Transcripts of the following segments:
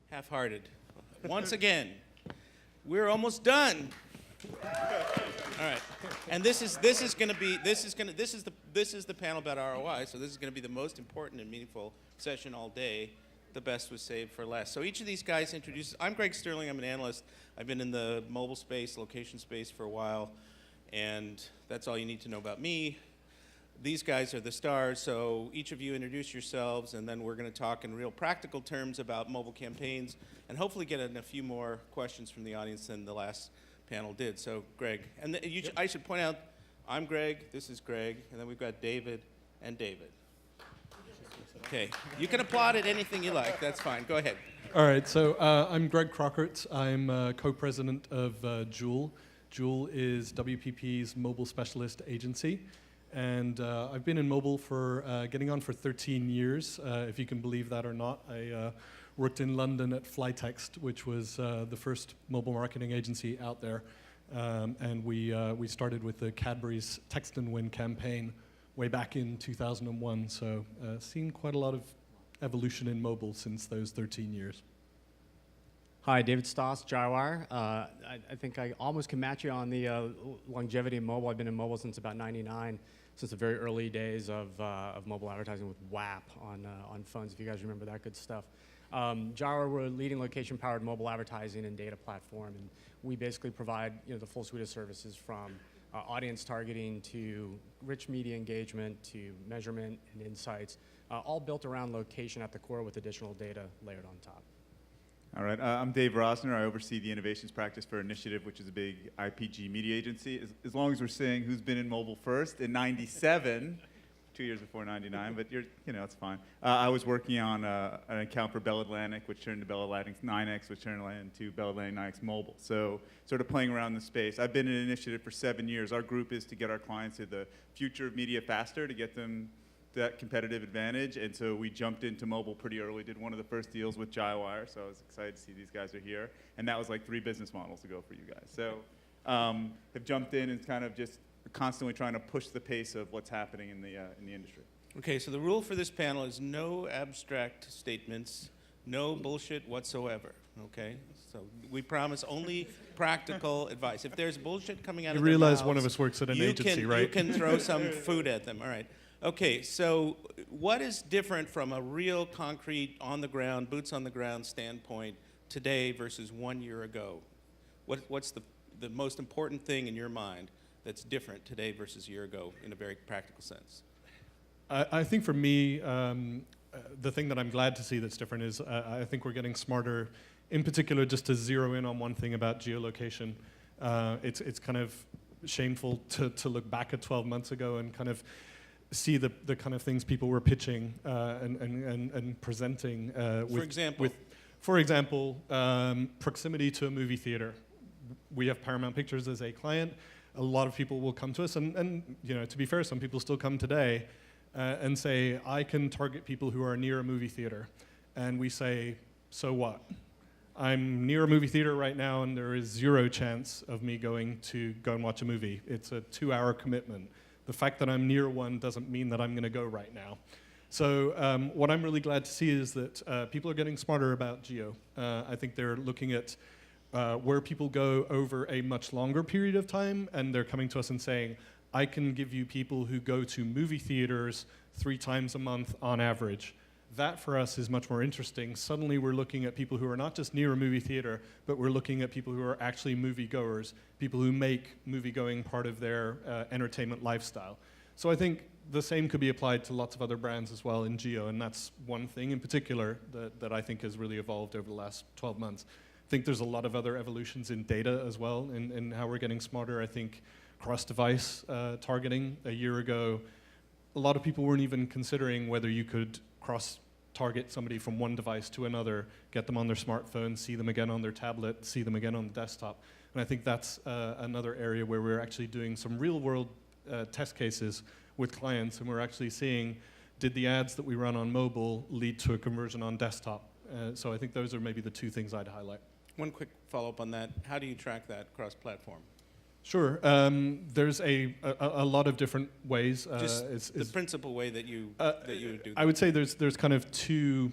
half-hearted. Once again, we're almost done. All right, and this is the panel about ROI. So this is going to be the most important and meaningful session all day. The best was saved for last. So each of these guys introduces. I'm Greg Sterling. I'm an analyst. I've been in the mobile space, location space for a while, and that's all you need to know about me. These guys are the stars, so each of you introduce yourselves, and then we're going to talk in real practical terms about mobile campaigns, and hopefully get in a few more questions from the audience than the last panel did. So, Greg, and I should point out, I'm Greg, this is Greg, and then we've got David and David. Okay, you can applaud at anything you like, that's fine, go ahead. All right, so I'm Greg Crockart. I'm co-president of Joule. Joule is WPP's mobile specialist agency. And I've been in mobile for getting on for 13 years, if you can believe that or not. I worked in London at Flytext, which was the first mobile marketing agency out there. And we started with the Cadbury's Text and Win campaign way back in 2001. So seen quite a lot of evolution in mobile since those 13 years. Hi, David Staas, JiWire. I think I almost can match you on the longevity of mobile. I've been in mobile since about '99, since the very early days of mobile advertising with WAP on phones, if you guys remember that good stuff. JiWire, we're a leading location-powered mobile advertising and data platform, and we basically provide the full suite of services from audience targeting to rich media engagement to measurement and insights, all built around location at the core with additional data layered on top. All right, I'm Dave Rosner. I oversee the innovations practice for Initiative, which is a big IPG media agency. As long as we're saying who's been in mobile first, in '97, 2 years before '99, but it's fine. I was working on an account for Bell Atlantic, which turned to Bell Atlantic 9X, which turned into Bell Atlantic 9X Mobile. So sort of playing around the space. I've been in Initiative for 7 years. Our group is to get our clients to the future of media faster, to get them that competitive advantage, and so we jumped into mobile pretty early, did one of the first deals with JiWire, so I was excited to see these guys are here, and that was like 3 business models ago for you guys. So have jumped in and kind of just constantly trying to push the pace of what's happening in the industry. Okay, so the rule for this panel is no abstract statements, no bullshit whatsoever, okay? So we promise only practical advice. If there's bullshit coming out of their mouths, You realize one of us works at an agency, right? You can throw some food at them, all right. Okay, so what is different from a real concrete, on-the-ground, boots-on-the-ground standpoint today versus 1 year ago? What's the most important thing in your mind that's different today versus a year ago in a very practical sense? I think for me, the thing that I'm glad to see that's different is I think we're getting smarter, in particular just to zero in on one thing about geolocation. It's kind of shameful to look back at 12 months ago and kind of see the kind of things people were pitching and presenting. For example, proximity to a movie theater. We have Paramount Pictures as a client. A lot of people will come to us, and to be fair, some people still come today and say, I can target people who are near a movie theater. And we say, so what? I'm near a movie theater right now, and there is 0 chance of me going to go and watch a movie. It's a 2-hour commitment. The fact that I'm near one doesn't mean that I'm going to go right now. So what I'm really glad to see is that people are getting smarter about geo. I think they're looking at where people go over a much longer period of time, and they're coming to us and saying, I can give you people who go to movie theaters 3 times a month on average. That for us is much more interesting. Suddenly we're looking at people who are not just near a movie theater, but we're looking at people who are actually moviegoers, people who make movie-going part of their entertainment lifestyle. So I think the same could be applied to lots of other brands as well in geo, and that's one thing in particular that I think has really evolved over the last 12 months. I think there's a lot of other evolutions in data as well, in how we're getting smarter. I think cross-device targeting a year ago, a lot of people weren't even considering whether you could cross-target somebody from one device to another, get them on their smartphone, see them again on their tablet, see them again on the desktop. And I think that's another area where we're actually doing some real-world test cases with clients, and we're actually seeing, did the ads that we run on mobile lead to a conversion on desktop? So I think those are maybe the 2 things I'd highlight. One quick follow-up on that. How do you track that cross-platform? Sure. There's a lot of different ways. Just the principal way that you do. I would say there's kind of two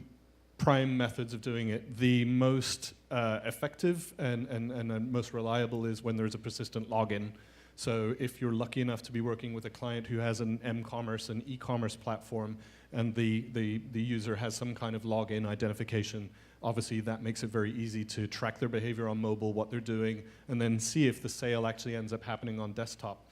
prime methods of doing it. The most effective and most reliable is when there's a persistent login. So if you're lucky enough to be working with a client who has an m-commerce, an e-commerce platform, and the user has some kind of login identification, obviously that makes it very easy to track their behavior on mobile, what they're doing, and then see if the sale actually ends up happening on desktop.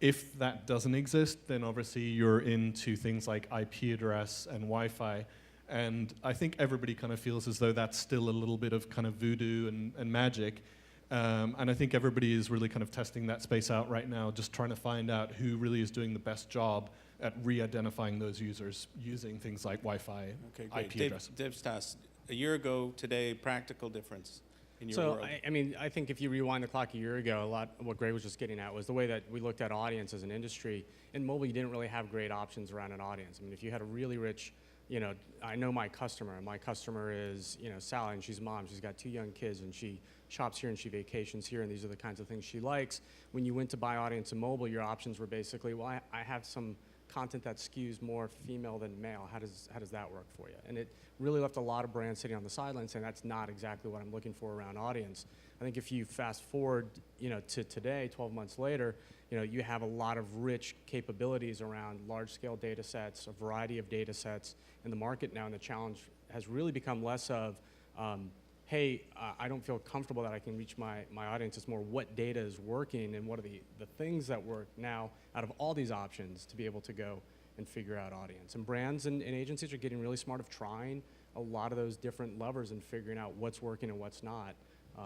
If that doesn't exist, then obviously you're into things like IP address and Wi-Fi. And I think everybody kind of feels as though that's still a little bit of kind of voodoo and magic. And I think everybody is really kind of testing that space out right now, just trying to find out who really is doing the best job at re-identifying those users using things like Wi-Fi, Okay, great. IP address. Dave Staas, a year ago today, practical difference in your So, world. I mean, I think if you rewind the clock a year ago, a lot of what Greg was just getting at was the way that we looked at audience as an industry. In mobile, you didn't really have great options around an audience. I mean, if you had a really rich, I know my customer. My customer is, Sally, and she's a mom. She's got 2 young kids, and she shops here and she vacations here, and these are the kinds of things she likes. When you went to buy audience in mobile, your options were basically, well, I have some content that skews more female than male. How does that work for you? And it really left a lot of brands sitting on the sidelines saying that's not exactly what I'm looking for around audience. I think if you fast forward, to today, 12 months later, you have a lot of rich capabilities around large-scale data sets, a variety of data sets in the market now, and the challenge has really become less of, hey, I don't feel comfortable that I can reach my audience. It's more what data is working and what are the things that work now out of all these options to be able to go and figure out audience. And brands and agencies are getting really smart of trying a lot of those different levers and figuring out what's working and what's not.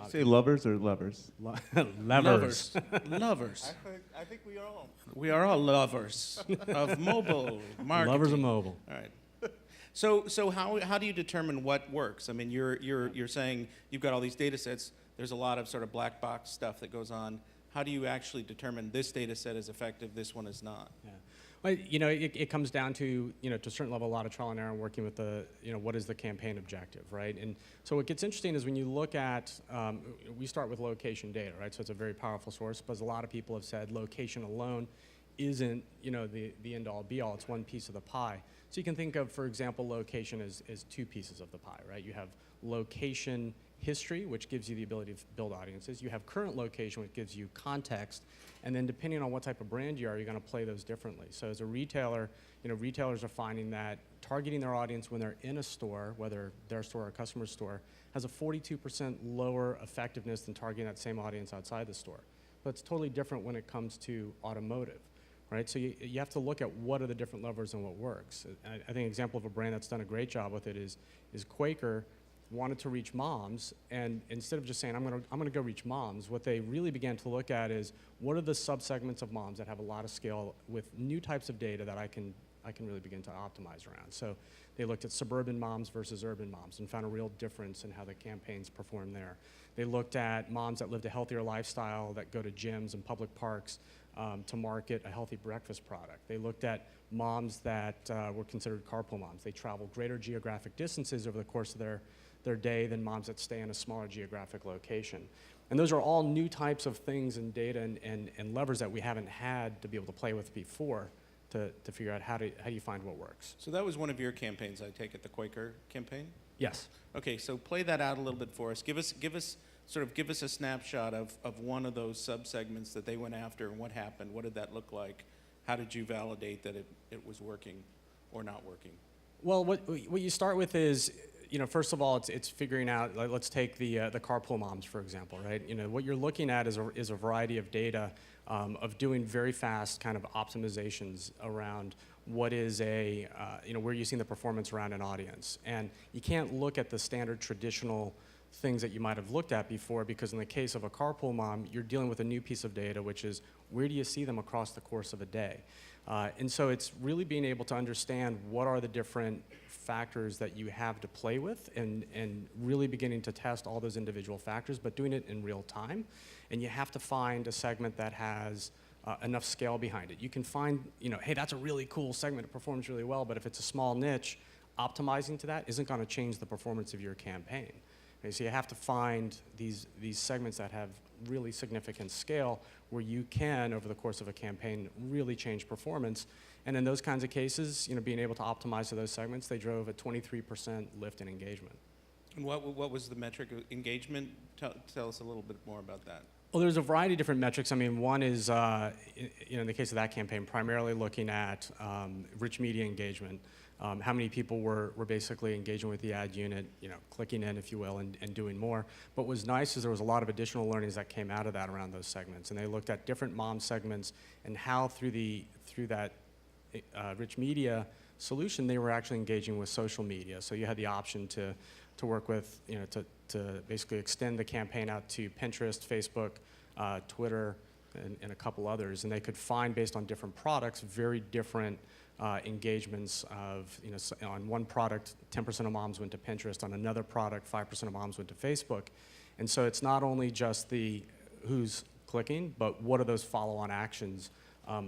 Say lovers or lovers? Levers. Lovers. I think we are all lovers of mobile marketing. Lovers of mobile. All right. So how do you determine what works? I mean, you're saying you've got all these data sets. There's a lot of sort of black box stuff that goes on. How do you actually determine this data set is effective, this one is not? Yeah. Well, it comes down to, to a certain level, a lot of trial and error and working with the, what is the campaign objective, right? And so what gets interesting is when you look at, we start with location data, right? So it's a very powerful source, but as a lot of people have said, location alone isn't, the end-all, be-all. It's one piece of the pie. So you can think of, for example, location as 2 pieces of the pie, right? You have location history, which gives you the ability to build audiences. You have current location, which gives you context. And then depending on what type of brand you are, you're going to play those differently. So as a retailer, retailers are finding that targeting their audience when they're in a store, whether their store or a customer's store, has a 42% lower effectiveness than targeting that same audience outside the store. But it's totally different when it comes to automotive, right? So you have to look at what are the different levers and what works. I think an example of a brand that's done a great job with it is Quaker wanted to reach moms, and instead of just saying, I'm gonna go reach moms, what they really began to look at is what are the subsegments of moms that have a lot of scale with new types of data that I can really begin to optimize around. So they looked at suburban moms versus urban moms and found a real difference in how the campaigns perform there. They looked at moms that lived a healthier lifestyle, that go to gyms and public parks to market a healthy breakfast product. They looked at moms that were considered carpool moms. They travel greater geographic distances over the course of their day than moms that stay in a smaller geographic location. And those are all new types of things and data and levers that we haven't had to be able to play with before to figure out how do you find what works. So that was one of your campaigns, I take it, the Quaker campaign? Yes. Okay, so play that out a little bit for us. Give us a snapshot of one of those subsegments that they went after and what happened. What did that look like? How did you validate that it was working or not working? Well, what you start with is, first of all, it's figuring out, like, let's take the carpool moms, for example, right? What you're looking at is a variety of data of doing very fast kind of optimizations around what is where you're seeing the performance around an audience. And you can't look at the standard traditional things that you might have looked at before, because in the case of a carpool mom, you're dealing with a new piece of data, which is where do you see them across the course of a day? And so it's really being able to understand what are the different factors that you have to play with and really beginning to test all those individual factors, but doing it in real time. And you have to find a segment that has enough scale behind it. You can find, hey, that's a really cool segment, it performs really well, but if it's a small niche, optimizing to that isn't going to change the performance of your campaign. Okay, so you have to find these segments that have really significant scale where you can, over the course of a campaign, really change performance. And in those kinds of cases, being able to optimize to those segments, they drove a 23% lift in engagement. And what was the metric of engagement? Tell us a little bit more about that. Well, there's a variety of different metrics. I mean, one is, in the case of that campaign, primarily looking at rich media engagement. How many people were basically engaging with the ad unit, clicking in, if you will, and doing more. But what was nice is there was a lot of additional learnings that came out of that around those segments. And they looked at different mom segments and how through that rich media solution, they were actually engaging with social media. So you had the option to work with, to basically extend the campaign out to Pinterest, Facebook, Twitter, and a couple others. And they could find, based on different products, very different engagements of, on one product, 10% of moms went to Pinterest. On another product, 5% of moms went to Facebook. And so it's not only just the who's clicking, but what are those follow-on actions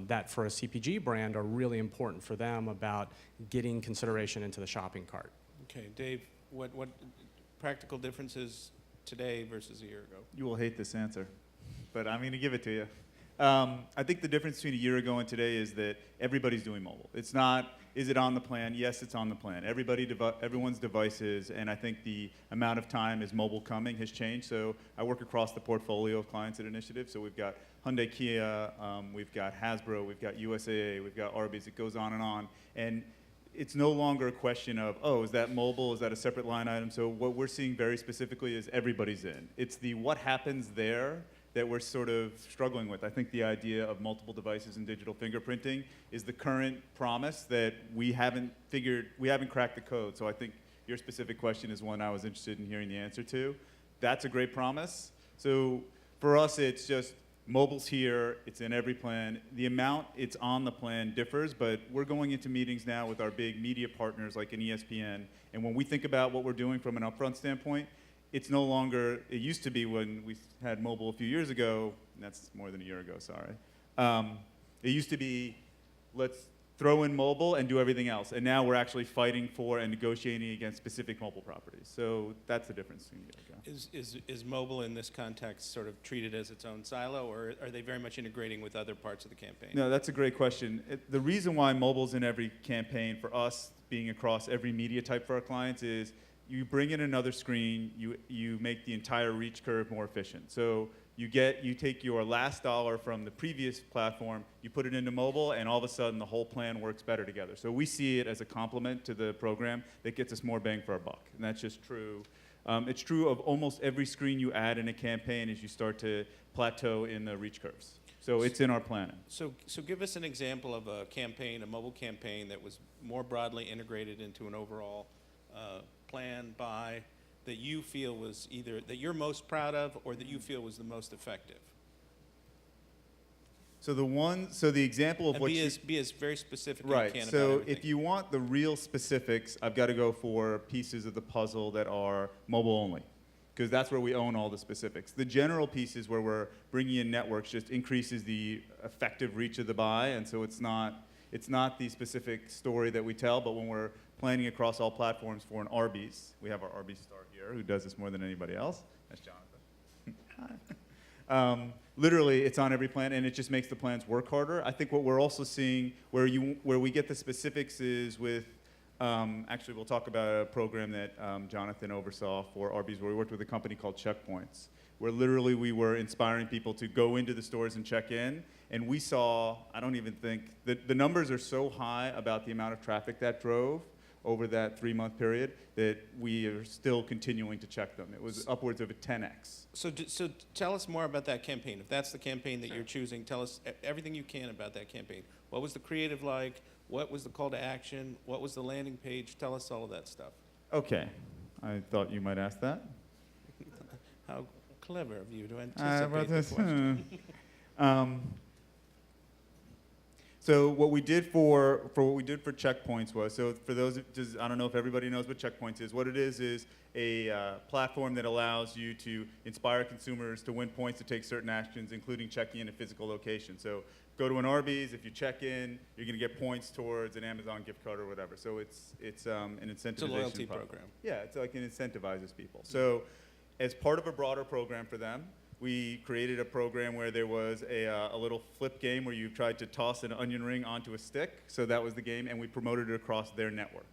that for a CPG brand are really important for them about getting consideration into the shopping cart. Okay, Dave, what practical differences today versus a year ago? You will hate this answer, but I'm going to give it to you. I think the difference between a year ago and today is that everybody's doing mobile. It's not, is it on the plan? Yes, it's on the plan. Everyone's devices, and I think the amount of time is mobile coming has changed. So I work across the portfolio of clients at Initiative. So we've got Hyundai, Kia, we've got Hasbro, we've got USAA, we've got Arby's. It goes on. And it's no longer a question of, oh, is that mobile? Is that a separate line item? So what we're seeing very specifically is everybody's in. It's the what happens there that we're sort of struggling with. I think the idea of multiple devices and digital fingerprinting is the current promise that we haven't cracked the code. So I think your specific question is one I was interested in hearing the answer to. That's a great promise. So for us, it's just mobile's here, it's in every plan. The amount it's on the plan differs, but we're going into meetings now with our big media partners like an ESPN, and when we think about what we're doing from an upfront standpoint, it's no longer, it used to be when we had mobile a few years ago, and that's more than a year ago, sorry. It used to be, let's throw in mobile and do everything else. And now we're actually fighting for and negotiating against specific mobile properties. So that's the difference between a year ago. Is mobile in this context sort of treated as its own silo, or are they very much integrating with other parts of the campaign? No, that's a great question. The reason why mobile's in every campaign for us, being across every media type for our clients, is you bring in another screen, you make the entire reach curve more efficient. So you take your last dollar from the previous platform, you put it into mobile, and all of a sudden the whole plan works better together. So we see it as a complement to the program that gets us more bang for our buck, and that's just true. It's true of almost every screen you add in a campaign as you start to plateau in the reach curves. So it's in our planning. So give us an example of a campaign, a mobile campaign that was more broadly integrated into an overall plan buy that you feel was either that you're most proud of or that you feel was the most effective. So the example of and what be as very specific as right. you can about So everything. if you want the real specifics, I've got to go for pieces of the puzzle that are mobile only, because that's where we own all the specifics. The general pieces where we're bringing in networks just increases the effective reach of the buy, and so it's not the specific story that we tell, but when we're planning across all platforms for an Arby's, we have our Arby's star here, who does this more than anybody else. That's Jonathan. Literally, it's on every plan, and it just makes the plans work harder. I think what we're also seeing, where we get the specifics, is with, actually, we'll talk about a program that Jonathan oversaw for Arby's, where we worked with a company called Checkpoints, where literally we were inspiring people to go into the stores and check in. And we saw, I don't even think, the numbers are so high about the amount of traffic that drove over that 3-month period that we are still continuing to check them. It was upwards of a 10x. So tell us more about that campaign. If that's the campaign that Sure. you're choosing, tell us everything you can about that campaign. What was the creative like? What was the call to action? What was the landing page? Tell us all of that stuff. Okay, I thought you might ask that. How clever of you to anticipate the question. So what we did for Checkpoints was, so for those, I don't know if everybody knows what Checkpoints is. What it is a platform that allows you to inspire consumers to win points to take certain actions, including checking in a physical location. So go to an Arby's, if you check in, you're going to get points towards an Amazon gift card or whatever. So it's an incentivization It's a loyalty program. Yeah, it's like it incentivizes people. So as part of a broader program for them, We created a program where there was a little flip game where you tried to toss an onion ring onto a stick. So that was the game, and we promoted it across their network.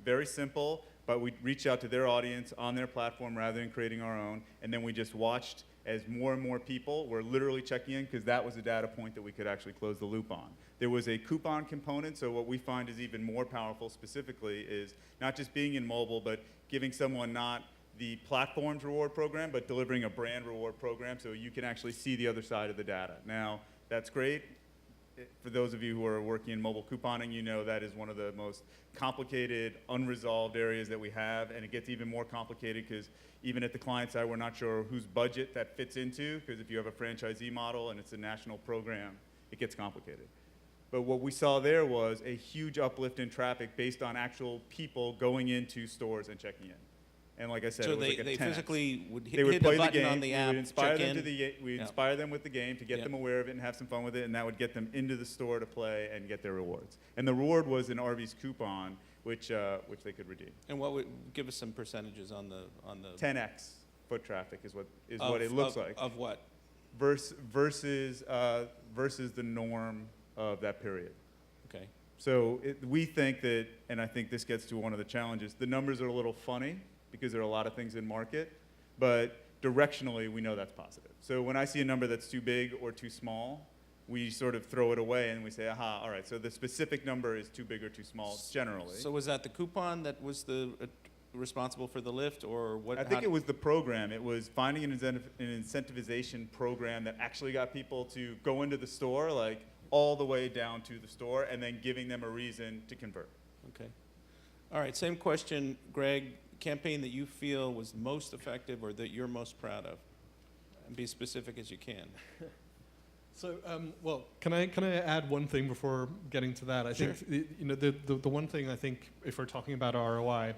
Very simple, but we reached out to their audience on their platform rather than creating our own, and then we just watched as more and more people were literally checking in, because that was a data point that we could actually close the loop on. There was a coupon component, so what we find is even more powerful specifically is not just being in mobile, but giving someone not the platform's reward program, but delivering a brand reward program so you can actually see the other side of the data. Now, that's great. For those of you who are working in mobile couponing, you know that is one of the most complicated, unresolved areas that we have, and it gets even more complicated because even at the client side, we're not sure whose budget that fits into, because if you have a franchisee model and it's a national program, it gets complicated. But what we saw there was a huge uplift in traffic based on actual people going into stores and checking in. And like I said, So it was like a they 10X. physically would They would hit a play the button game. on the We app, would inspire check them in. we'd inspire them with the game to get Yeah. them aware of it and have some fun with it, and that would get them into the store to play and get their rewards. And the reward was an Arby's coupon, which they could redeem. And what would give us some percentages on the 10x foot traffic is what of- it looks of- like Of what? versus the norm of that period. Okay. So we think that, and I think this gets to one of the challenges, the numbers are a little funny because there are a lot of things in market, but directionally we know that's positive. So when I see a number that's too big or too small, we sort of throw it away and we say, aha, all right, so the specific number is too big or too small generally. So was that the coupon that was the responsible for the lift, or what? I think it was the program. It was finding an incentivization program that actually got people to go into the store, like all the way down to the store, and then giving them a reason to convert. Okay. All right, same question, Greg. Campaign that you feel was most effective or that you're most proud of? And be specific as you can. So, well, can I add one thing before getting to that? I Sure. think the one thing I think, if we're talking about ROI,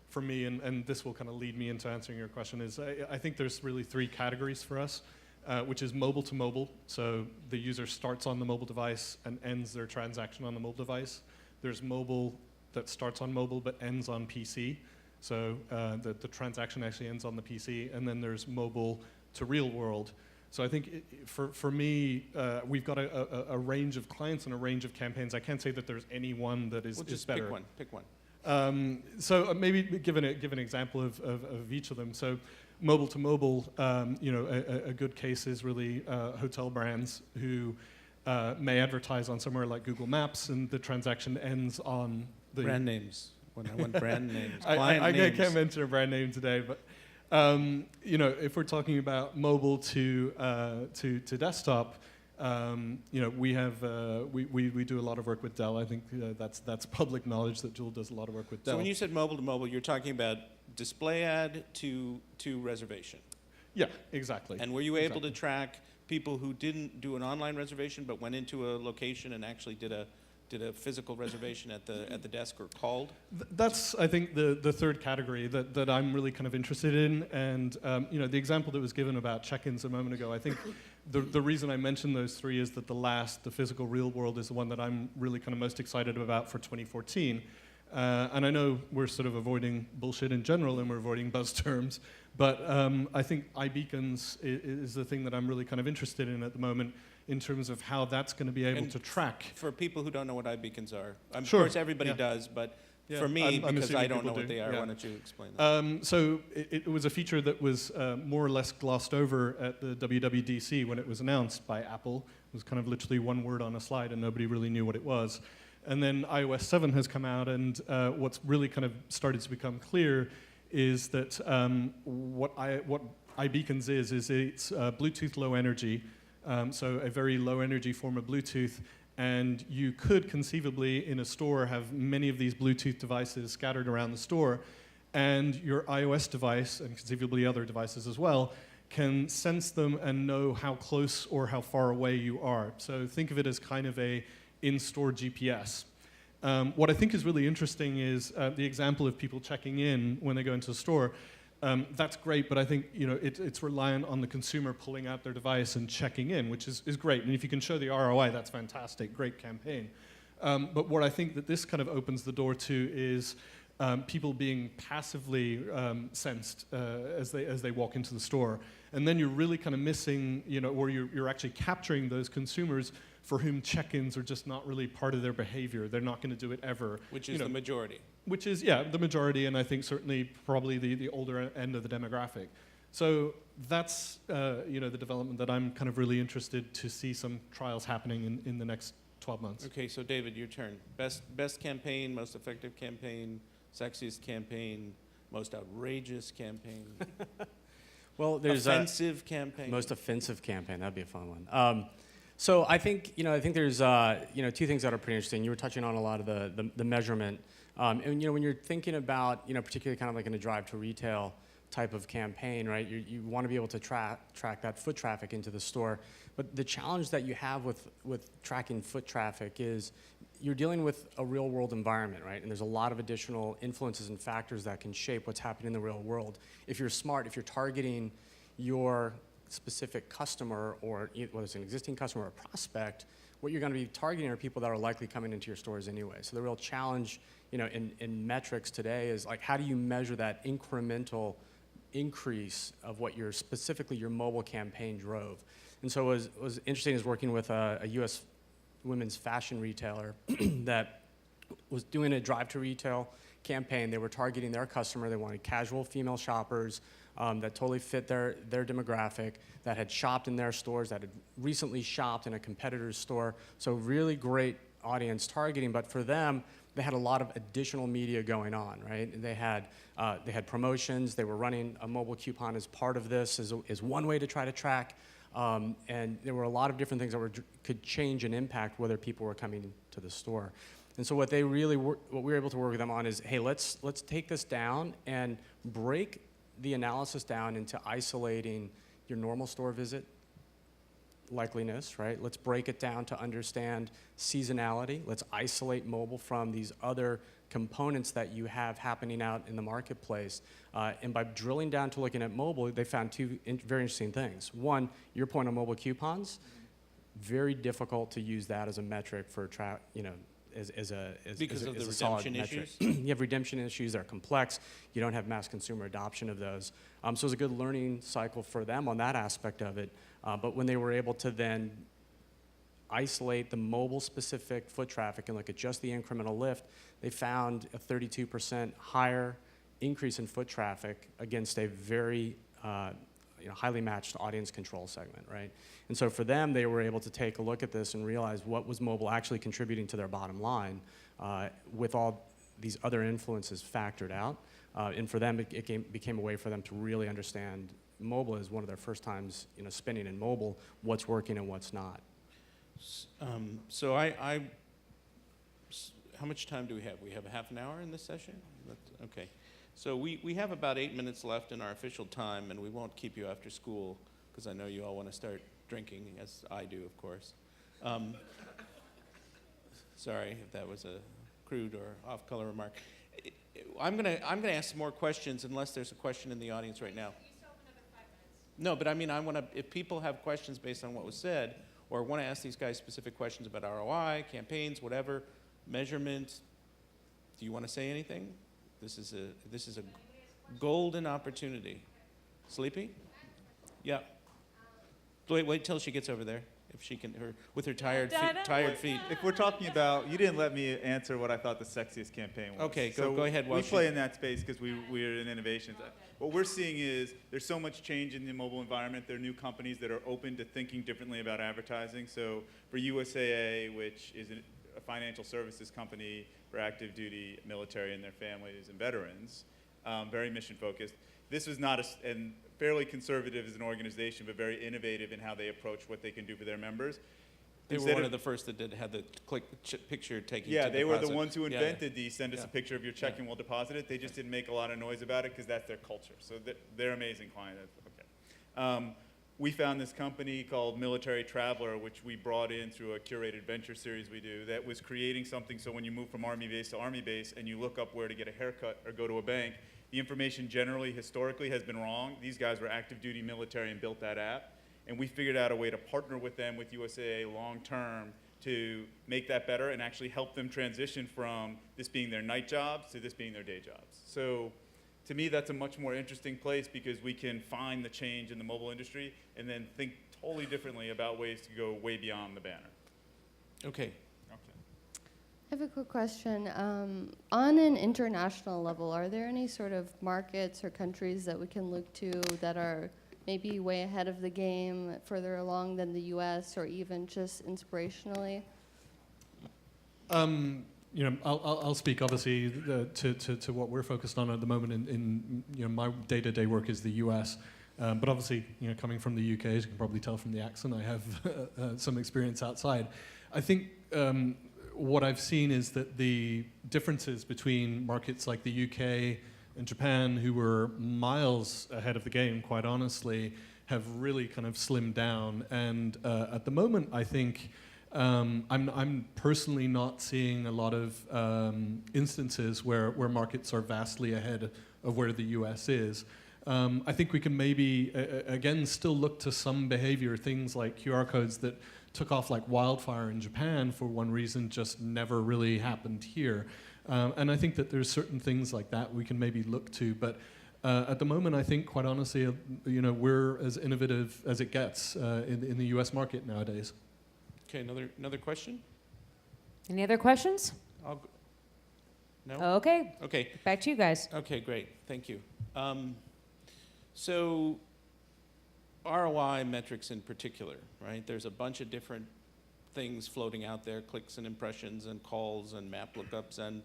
for me, and this will kind of lead me into answering your question, is I think there's really three categories for us, which is mobile to mobile. So the user starts on the mobile device and ends their transaction on the mobile device. There's mobile that starts on mobile but ends on PC. So the transaction actually ends on the PC. And then there's mobile to real world. So I think for me, we've got a range of clients and a range of campaigns. I can't say that there's any one that is Just better. Pick one. So maybe give an example of each of them. So mobile to mobile, a good case is really hotel brands who may advertise on somewhere like Google Maps, and the transaction ends on the Brand names. When I want brand names, I client names. can't mention a brand name today, but if we're talking about mobile to desktop, we have we do a lot of work with Dell. I think that's public knowledge that Joule does a lot of work with Dell. So when you said mobile to mobile, you're talking about display ad to reservation. Yeah, exactly. And were you able to track people who didn't do an online reservation but went into a location and actually did a physical reservation at the desk or called? That's, I think, the third category that I'm really kind of interested in. And the example that was given about check-ins a moment ago, I think the reason I mentioned those three is that the physical real world, is the one that I'm really kind of most excited about for 2014. And I know we're sort of avoiding bullshit in general and we're avoiding buzz terms, but I think iBeacons is the thing that I'm really kind of interested in at the moment, in terms of how that's going to be able to track. For people who don't know what iBeacons are, of Sure, course everybody yeah. does, but Yeah, for me, I'm because I assuming don't know people what do, they are, yeah. why don't you explain that? So it was a feature that was more or less glossed over at the WWDC when it was announced by Apple. It was kind of literally one word on a slide and nobody really knew what it was. And then iOS 7 has come out, and what's really kind of started to become clear is that what iBeacons is it's Bluetooth low energy, so a very low energy form of Bluetooth. And you could conceivably, in a store, have many of these Bluetooth devices scattered around the store, and your iOS device, and conceivably other devices as well, can sense them and know how close or how far away you are. So think of it as kind of a in-store GPS. What I think is really interesting is the example of people checking in when they go into a store. That's great, but I think it's reliant on the consumer pulling out their device and checking in, which is great. And if you can show the ROI, that's fantastic, great campaign. But what I think that this kind of opens the door to is people being passively sensed as they walk into the store. And then you're really kind of missing, or you're actually capturing those consumers for whom check-ins are just not really part of their behavior. They're not going to do it ever. Which is the majority. Which is, yeah, the majority, and I think certainly probably the older end of the demographic. So that's the development that I'm kind of really interested to see some trials happening in the next 12 months. Okay, so David, your turn. Best campaign, most effective campaign, sexiest campaign, most outrageous campaign, Well, there's offensive campaign. most offensive campaign. That'd be a fun one. So I think there's two things that are pretty interesting. You were touching on a lot of the measurement, and when you're thinking about particularly kind of like in a drive to retail type of campaign, right? You want to be able to track that foot traffic into the store, but the challenge that you have with tracking foot traffic is you're dealing with a real world environment, right? And there's a lot of additional influences and factors that can shape what's happening in the real world. If you're smart, if you're targeting your specific customer, or whether it's an existing customer or a prospect, what you're going to be targeting are people that are likely coming into your stores anyway. So the real challenge, in metrics today is like, how do you measure that incremental increase of what specifically your mobile campaign drove? And so what was interesting is working with a U.S. women's fashion retailer that was doing a drive to retail campaign. They were targeting their customer. They wanted casual female shoppers that totally fit their demographic, that had shopped in their stores, that had recently shopped in a competitor's store. So really great audience targeting, but for them, they had a lot of additional media going on, right? They had promotions. They were running a mobile coupon as part of this, as one way to try to track. And there were a lot of different things that could change and impact whether people were coming to the store. And so what we were able to work with them on is, hey, let's take this down and break the analysis down into isolating your normal store visit likeliness, right? Let's break it down to understand seasonality. Let's isolate mobile from these other components that you have happening out in the marketplace. And by drilling down to looking at mobile, they found two very interesting things. One, your point on mobile coupons, very difficult to use that as a metric for because of the redemption issues? You have redemption issues, they're complex, you don't have mass consumer adoption of those. So it was a good learning cycle for them on that aspect of it. But when they were able to then isolate the mobile specific foot traffic and look at just the incremental lift, they found a 32% higher increase in foot traffic against a very highly matched audience control segment, right? And so for them, they were able to take a look at this and realize what was mobile actually contributing to their bottom line with all these other influences factored out. And for them, it became a way for them to really understand mobile as one of their first times spending in mobile, what's working and what's not. So how much time do we have? We have a half an hour in this session? Okay. So we have about 8 minutes left in our official time, and we won't keep you after school because I know you all want to start drinking, as I do, of course. Sorry if that was a crude or off-color remark. I'm gonna ask some more questions unless there's a question in the audience right now. No, but I mean, if people have questions based on what was said, or want to ask these guys specific questions about ROI, campaigns, whatever, measurement, do you want to say anything? This is a golden opportunity. Sleepy? Yeah. Wait till she gets over there. If she can, with her tired feet. If we're talking about, you didn't let me answer what I thought the sexiest campaign was. Okay, go ahead. We play in that space because we're in innovations. What we're seeing is there's so much change in the mobile environment. There are new companies that are open to thinking differently about advertising. So for USAA, which is a financial services company for active duty military and their families and veterans, very mission focused. This was not and fairly conservative as an organization, but very innovative in how they approach what they can do for their members. They were one of the first that had the picture taking. Yeah, they were the ones who invented the send us a picture of your check and we'll deposit it. They just didn't make a lot of noise about it because that's their culture. So they're amazing client. Okay. We found this company called Military Traveler, which we brought in through a curated venture series we do, that was creating something so when you move from Army base to Army base and you look up where to get a haircut or go to a bank, the information generally, historically, has been wrong. These guys were active duty military and built that app. And we figured out a way to partner with them, with USAA long term, to make that better and actually help them transition from this being their night jobs to this being their day jobs. So to me, that's a much more interesting place because we can find the change in the mobile industry and then think totally differently about ways to go way beyond the banner. Okay. I have a quick question. On an international level, are there any sort of markets or countries that we can look to that are maybe way ahead of the game, further along than the US, or even just inspirationally? I'll speak obviously to what we're focused on at the moment. In my day-to-day work is the US, but obviously coming from the UK, as you can probably tell from the accent, I have some experience outside. I think what I've seen is that the differences between markets like the UK and Japan, who were miles ahead of the game, quite honestly, have really kind of slimmed down. And at the moment, I think I'm personally not seeing a lot of instances where markets are vastly ahead of where the US is. I think we can maybe, again, still look to some behavior, things like QR codes that took off like wildfire in Japan for one reason, just never really happened here. And I think that there's certain things like that we can maybe look to. But at the moment, I think, quite honestly, we're as innovative as it gets in the US market nowadays. Okay, another question? Any other questions? No? Okay, Okay. back to you guys. Okay, great. Thank you. So ROI metrics in particular, right? There's a bunch of different things floating out there, clicks and impressions and calls and map lookups and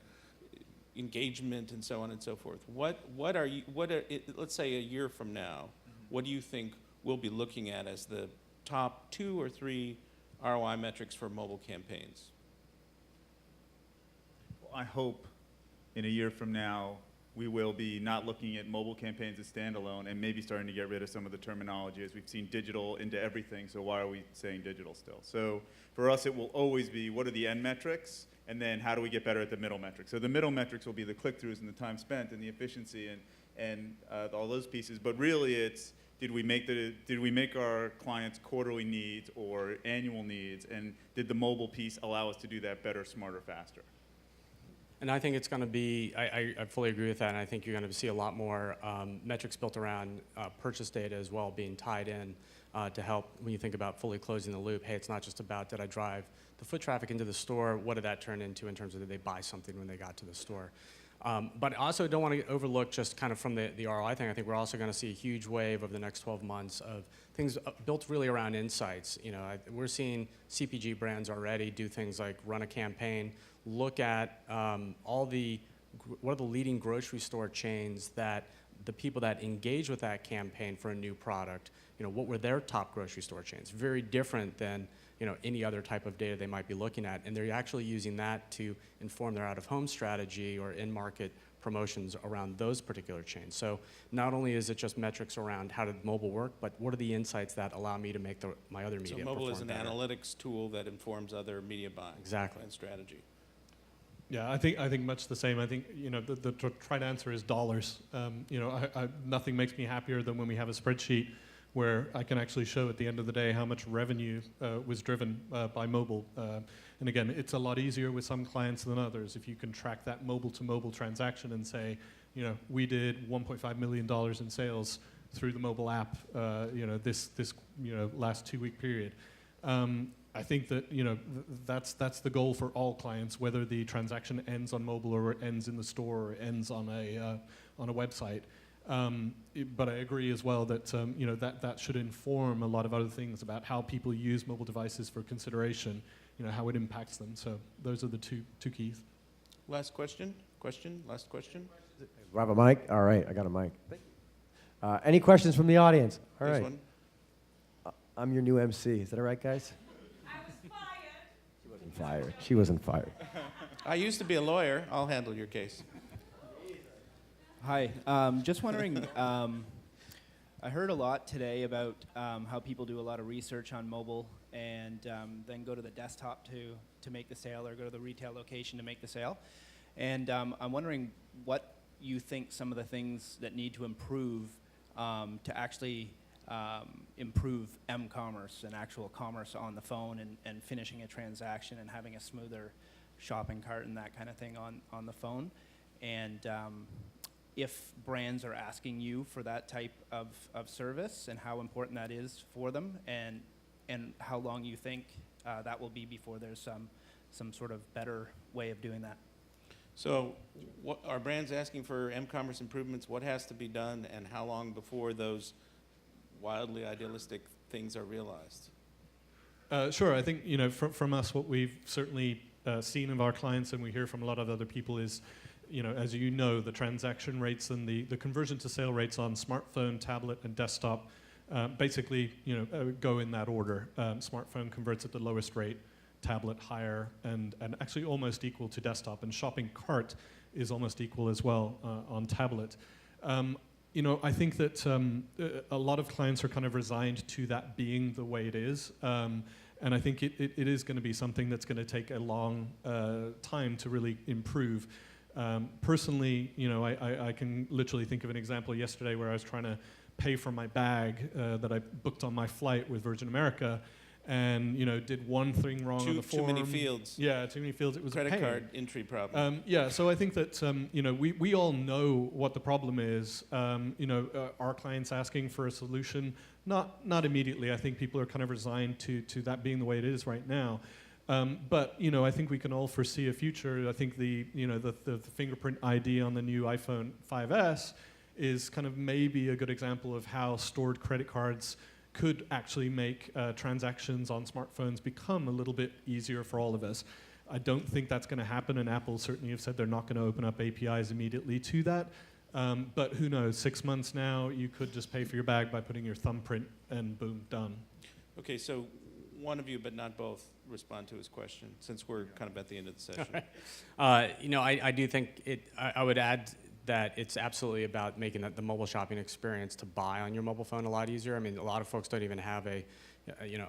engagement and so on and so forth. Let's say a year from now, what do you think we'll be looking at as the top 2 or 3 ROI metrics for mobile campaigns? Well, I hope in a year from now, we will be not looking at mobile campaigns as standalone and maybe starting to get rid of some of the terminology as we've seen digital into everything, so why are we saying digital still? So for us, it will always be what are the end metrics, and then how do we get better at the middle metrics? So the middle metrics will be the click-throughs and the time spent and the efficiency and all those pieces, but really it's did we make our clients' quarterly needs or annual needs, and did the mobile piece allow us to do that better, smarter, faster? And I think it's going to be, I fully agree with that, and I think you're going to see a lot more metrics built around purchase data as well being tied in to help when you think about fully closing the loop. Hey, it's not just about did I drive the foot traffic into the store, what did that turn into in terms of did they buy something when they got to the store? But I also don't want to overlook just kind of from the ROI thing. I think we're also going to see a huge wave over the next 12 months of things built really around insights. We're seeing CPG brands already do things like run a campaign, look at what are the leading grocery store chains that the people that engage with that campaign for a new product, what were their top grocery store chains? Very different than any other type of data they might be looking at, and they're actually using that to inform their out-of-home strategy or in-market promotions around those particular chains. So not only is it just metrics around how did mobile work, but what are the insights that allow me to make my other media perform better? So mobile is an analytics tool that informs other media buying. Exactly. And strategy. Yeah, I think much the same. I think the right answer is dollars. Nothing makes me happier than when we have a spreadsheet where I can actually show at the end of the day how much revenue was driven by mobile. And again, it's a lot easier with some clients than others. If you can track that mobile-to-mobile transaction and say, we did $1.5 million in sales through the mobile app, this last 2-week period. I think that that's the goal for all clients, whether the transaction ends on mobile or it ends in the store or ends on a website. But I agree as well that that should inform a lot of other things about how people use mobile devices for consideration, how it impacts them. So those are the two keys. Last question? Last question? Do I have a mic? All right, I got a mic. Any questions from the audience? All There's right. one. I'm your new MC. Is that all right, guys? I was fired. She wasn't fired. She wasn't fired. I used to be a lawyer. I'll handle your case. Hi, just wondering, I heard a lot today about how people do a lot of research on mobile and then go to the desktop to make the sale or go to the retail location to make the sale. And I'm wondering what you think some of the things that need to improve to actually improve m-commerce and actual commerce on the phone and finishing a transaction and having a smoother shopping cart and that kind of thing on the phone. And if brands are asking you for that type of service and how important that is for them, and how long you think that will be before there's some sort of better way of doing that. So what are brands asking for m-commerce improvements? What has to be done, and how long before those wildly idealistic things are realized? Sure. I think from us, what we've certainly seen of our clients, and we hear from a lot of other people, is as you know, the transaction rates and the conversion to sale rates on smartphone, tablet, and desktop basically go in that order. Smartphone converts at the lowest rate, tablet higher, and actually almost equal to desktop, and shopping cart is almost equal as well on tablet. I think that a lot of clients are kind of resigned to that being the way it is. And I think it is going to be something that's going to take a long time to really improve. Personally, I can literally think of an example yesterday where I was trying to pay for my bag that I booked on my flight with Virgin America, and did one thing wrong on the form. Too many fields. Yeah, too many fields. It was Credit a pain. card entry problem. So I think that we all know what the problem is. Our clients asking for a solution, not immediately. I think people are kind of resigned to that being the way it is right now. But I think we can all foresee a future. I think the fingerprint ID on the new iPhone 5S is kind of maybe a good example of how stored credit cards could actually make transactions on smartphones become a little bit easier for all of us. I don't think that's going to happen, and Apple certainly have said they're not going to open up APIs immediately to that. But who knows, 6 months now, you could just pay for your bag by putting your thumbprint, and boom, done. Okay, so one of you, but not both, respond to his question, since we're kind of at the end of the session. I do think I would add that it's absolutely about making the mobile shopping experience to buy on your mobile phone a lot easier. I mean, a lot of folks don't even have a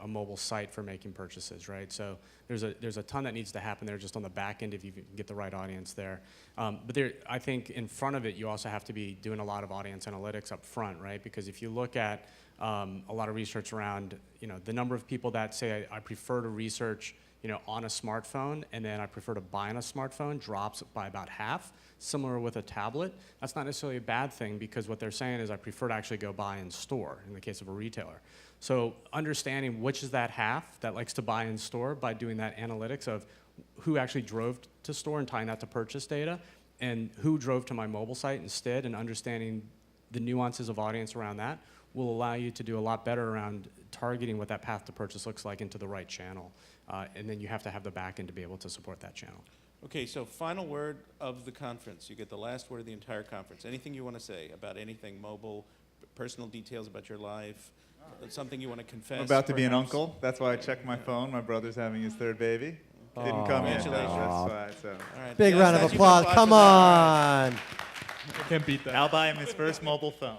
mobile site for making purchases, right? So there's a ton that needs to happen there just on the back end if you can get the right audience there. But I think in front of it, you also have to be doing a lot of audience analytics up front, right? Because if you look at a lot of research around, the number of people that say I prefer to research, on a smartphone, and then I prefer to buy on a smartphone drops by about half. Similar with a tablet. That's not necessarily a bad thing, because what they're saying is I prefer to actually go buy in store in the case of a retailer. So understanding which is that half that likes to buy in store by doing that analytics of who actually drove to store and tying that to purchase data, and who drove to my mobile site instead, and understanding the nuances of audience around that will allow you to do a lot better around targeting what that path to purchase looks like into the right channel. And then you have to have the back end to be able to support that channel. Okay, so final word of the conference. You get the last word of the entire conference. Anything you want to say about anything mobile, personal details about your life, something you want to confess? I'm about to be an perhaps? uncle. That's why I checked my phone. My brother's having his third baby. Didn't come in. Congratulations. That's why, so. All right. Big Yes, round of as you can applause. watch Come on that. on. I can't beat that. I'll buy him his first mobile phone.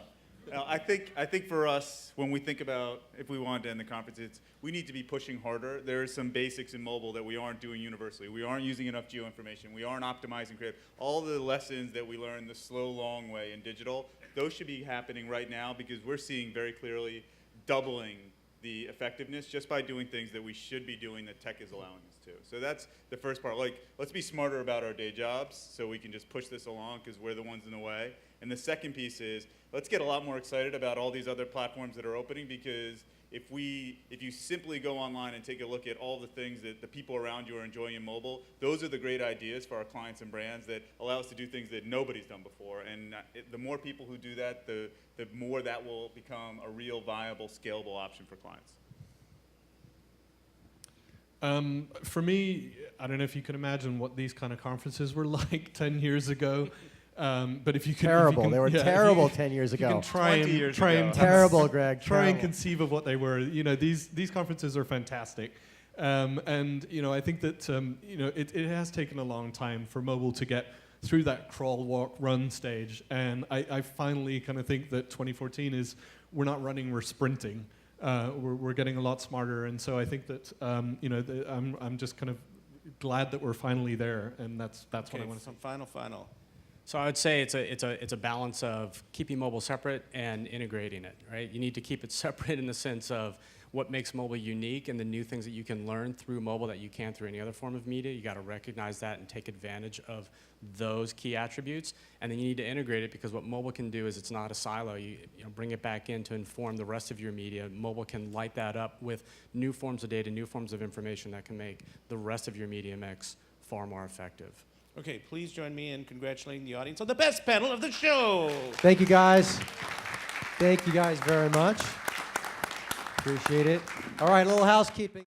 Now, I think for us, when we think about if we wanted to end the conference, we need to be pushing harder. There are some basics in mobile that we aren't doing universally. We aren't using enough geo information. We aren't optimizing creative. All the lessons that we learned the slow, long way in digital, those should be happening right now, because we're seeing very clearly doubling the effectiveness just by doing things that we should be doing that tech is allowing us to. So that's the first part. Like, let's be smarter about our day jobs so we can just push this along, because we're the ones in the way. And the second piece is, let's get a lot more excited about all these other platforms that are opening, because if you simply go online and take a look at all the things that the people around you are enjoying in mobile, those are the great ideas for our clients and brands that allow us to do things that nobody's done before. And the more people who do that, the more that will become a real viable, scalable option for clients. For me, I don't know if you can imagine what these kind of conferences were like 10 years ago. But if you can, Terrible. They were terrible if you, 10 years if you ago. can try 20 and years try ago. and Terrible, Greg. try and Terrible. conceive of what they were. These conferences are fantastic, and I think that it has taken a long time for mobile to get through that crawl, walk, run stage, and I finally kind of think that 2014 is we're not running, we're sprinting. We're getting a lot smarter, and so I think that I'm just kind of glad that we're finally there, and that's what I want to say. Final. So I would say it's a balance of keeping mobile separate and integrating it, right? You need to keep it separate in the sense of what makes mobile unique and the new things that you can learn through mobile that you can't through any other form of media. You got to recognize that and take advantage of those key attributes. And then you need to integrate it, because what mobile can do is it's not a silo. You know, bring it back in to inform the rest of your media. Mobile can light that up with new forms of data, new forms of information that can make the rest of your media mix far more effective. Okay, please join me in congratulating the audience on the best panel of the show. Thank you, guys. Thank you guys very much. Appreciate it. All right, a little housekeeping.